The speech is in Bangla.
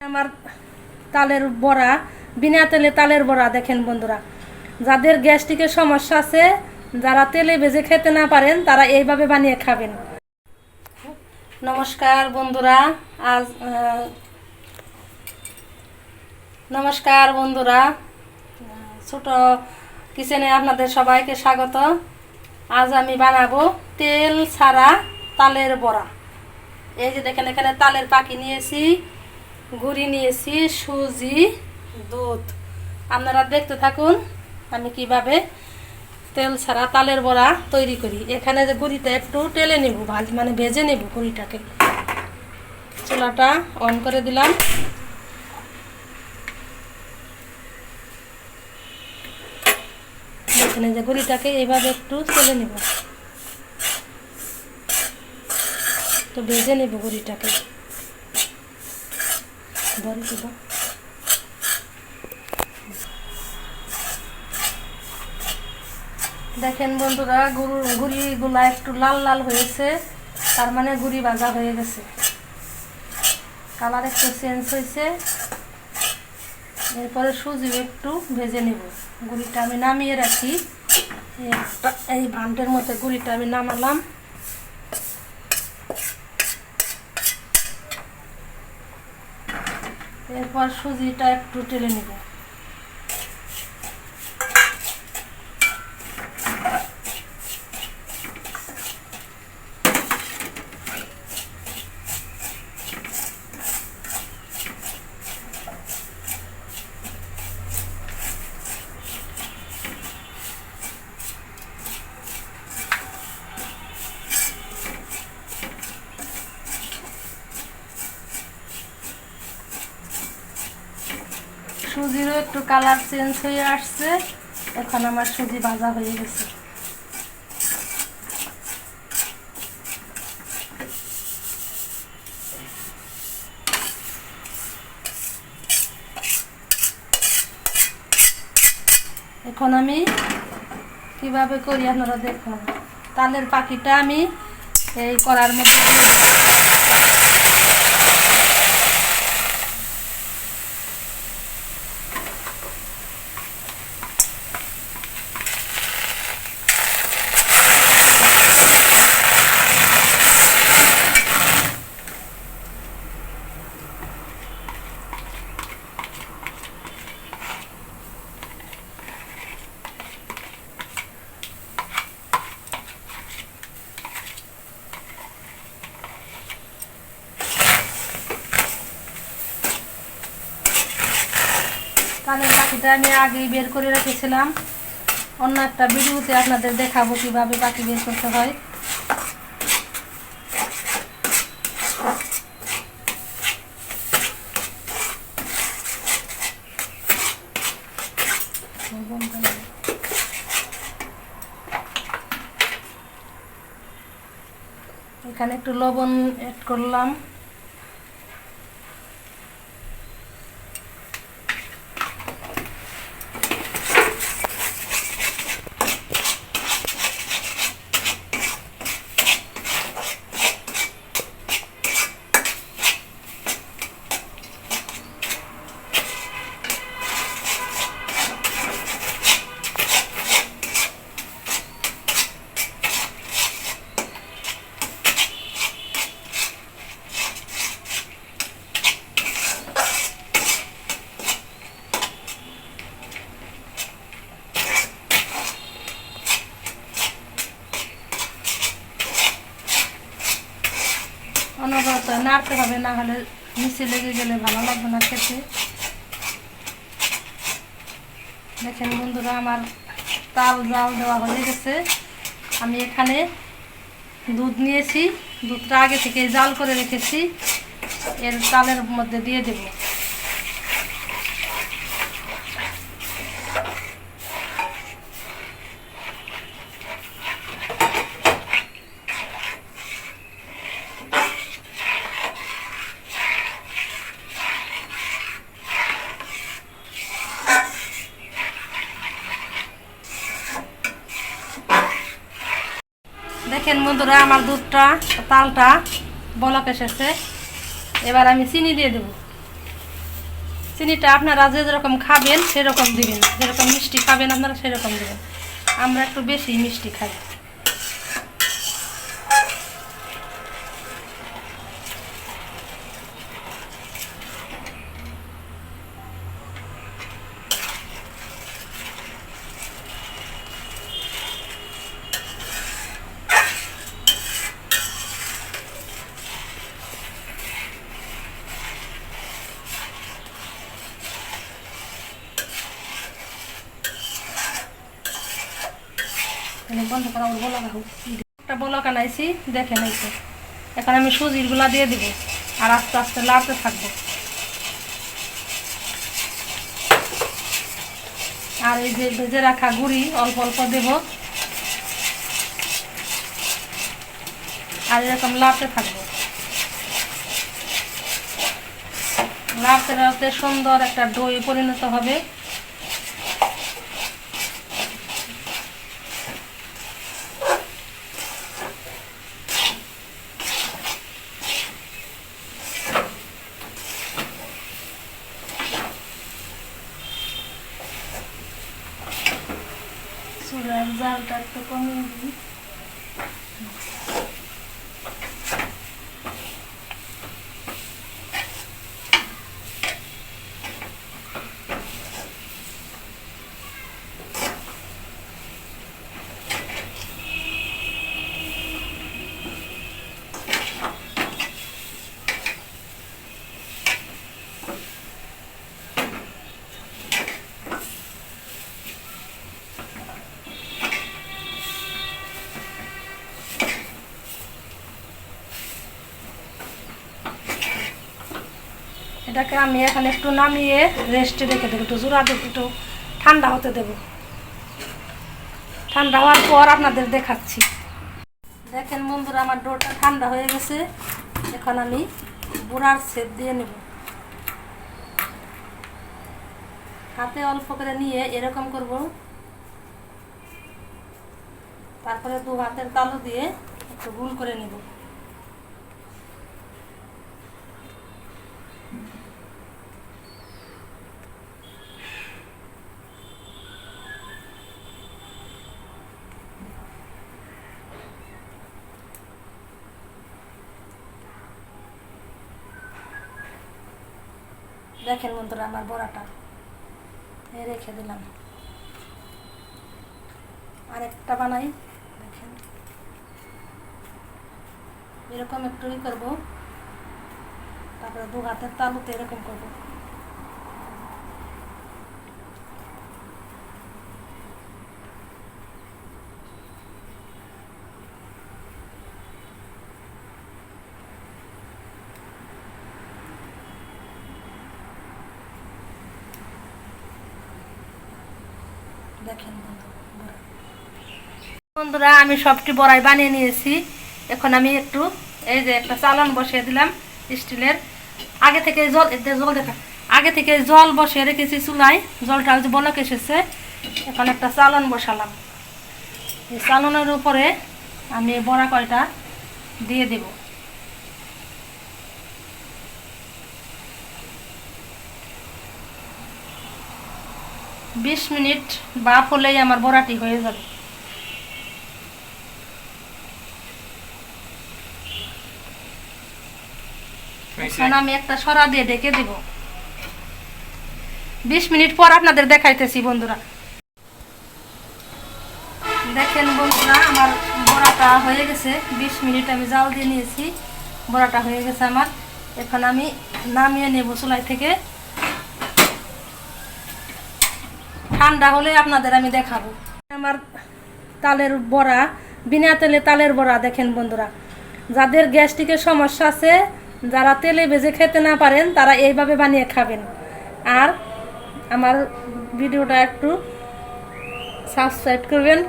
আমার তালের বড়া, বিনা তেলে তালের বড়া দেখেন বন্ধুরা। যাদের গ্যাস্ট্রিকের সমস্যা আছে, যারা তেলে ভেজে খেতে না পারেন, তারা এইভাবে বানিয়ে খাবেন। নমস্কার বন্ধুরা, নমস্কার বন্ধুরা, ছোট কিচেনে আপনাদের সবাইকে স্বাগত। আজ আমি বানাবো তেল ছাড়া তালের বড়া। এই যে দেখেন, এখানে তালের পাখি নিয়েছি, গুড়ি নিয়েছি, সুজি, দুধ। আপনারা দেখতে থাকুন আমি কিভাবে তেল ছাড়া তালের বড়া তৈরি করি। এখানে যে গুড়িটা একটু টেলে নেব, ভেজে নেব গুড়িটাকে। চুলাটা অন করে দিলাম। এখানে যে গুড়িটাকে এইভাবে একটু তেলে নেব, তো ভেজে নেব গুড়িটাকে। দেখেন বন্ধুরা, গুড়িগুলা একটু লাল লাল হয়েছে, তার মানে গুড়ি ভাজা হয়ে গেছে, কালার একটু চেঞ্জ হয়েছে। এরপরে সুজিও একটু ভেজে নেব। গুড়িটা আমি নামিয়ে রাখি, এই ভান্ডের মধ্যে গুড়িটা আমি নামালাম। এরপর সুজিটা একটু টেলে নেব। সুজিরও একটু কালার চেঞ্জ হয়ে আসছে, এখন আমার সুজি ভাজা হয়ে গেছে। এখন আমি কিভাবে করি আপনারা দেখুন। তালের পাখিটা আমি এই কড়ার মধ্যে দিয়ে দিই। তালের পাখিটা আমি আগেই বের করে রেখেছিলাম, অন্য একটা ভিডিওতে আপনাদের দেখাবো কিভাবে পাখি বের করতে হয়। এখানে একটু লবণ অ্যাড করলাম। অনবরত নাড়তে হবে, না হলে নিচে লেগে গেলে ভালো লাগবে না খেতে। দেখেন বন্ধুরা, আমার তাল জাল দেওয়া হয়ে গেছে। আমি এখানে দুধ নিয়েছি, দুধটা আগে থেকে জাল করে রেখেছি, এর তালের মধ্যে দিয়ে দেব। দেখেন বন্ধুরা, আমার দুধটা তালটা বলক এসেছে। এবার আমি চিনি দিয়ে দেব। চিনিটা আপনারা যেরকম খাবেন সেরকম দিবেন, যেরকম মিষ্টি খাবেন আপনারা সেরকম দিবেন। আমরা একটু বেশি মিষ্টি খাই। বন্ধ করা একটা বলক আনাইছি, দেখে নাইছে। এখন আমি সুজিরগুলা দিয়ে দিব আর আস্তে আস্তে লাড়তে থাকবো। আর এই যে ভেজে রাখা গুড়ি অল্প অল্প দেব আর এরকম লাড়তে থাকবো। লাড়তে লাড়তে সুন্দর একটা দই পরিণত হবে। চুলার জালটা একটু কমিয়ে দিই। এটাকে আমি এখন একটু নামিয়ে রেস্টে রেখে দেবো, একটু জোড়া দেবো, একটু ঠান্ডা হতে দেব। ঠান্ডা হওয়ার পর আপনাদের দেখাচ্ছি। দেখেন বন্ধুরা, আমার ডোটা ঠান্ডা হয়ে গেছে। এখন আমি বুড়ার ছেদ দিয়ে নেব। হাতে অল্প করে নিয়ে এরকম করব, তারপরে দু হাতের তালু দিয়ে একটু গোল করে নেব। দেখেন বন্ধুরা, আমার বড়াটা রেখে দিলাম। আরেকটা বানাই। দেখেন এরকম একটু করবো, তারপরে দু হাতের তালুতে এরকম করবো। দেখেন বন্ধুরা, আমি সবটি বড়াই বানিয়ে নিয়েছি। এখন আমি একটু এই যে একটা চালন বসিয়ে দিলাম স্টিলের। আগে থেকে জল বসিয়ে রেখেছি চুলায়, জলটা যে বলক এসেছে। এখন একটা চালন বসালাম। এই চালনের উপরে আমি বড়া কয়টা দিয়ে দেব। বিশ মিনিট বাফ হলেই আমার বড়াটি হয়ে যাবে। এখন আমি একটা সরা দিয়ে ঢেকে দেব। 20 মিনিট পর আপনাদের দেখাইতেছি বন্ধুরা। দেখেন বন্ধুরা, আমার বড়াটা হয়ে গেছে। 20 মিনিট আমি জাল দিয়ে নিয়েছি, বড়াটা হয়ে গেছে আমার। এখন আমি নামিয়ে নেব চুলাই থেকে। ঠান্ডা হলে আপনাদের আমি দেখাবো। আমার তালের বড়া, বিনা তেলে তালের বড়া। দেখেন বন্ধুরা, যাদের গ্যাস্ট্রিকের সমস্যা আছে, যারা তেলে ভেজে খেতে না পারেন, তারা এইভাবে বানিয়ে খাবেন। আর আমার ভিডিওটা একটু সাবস্ক্রাইব করবেন।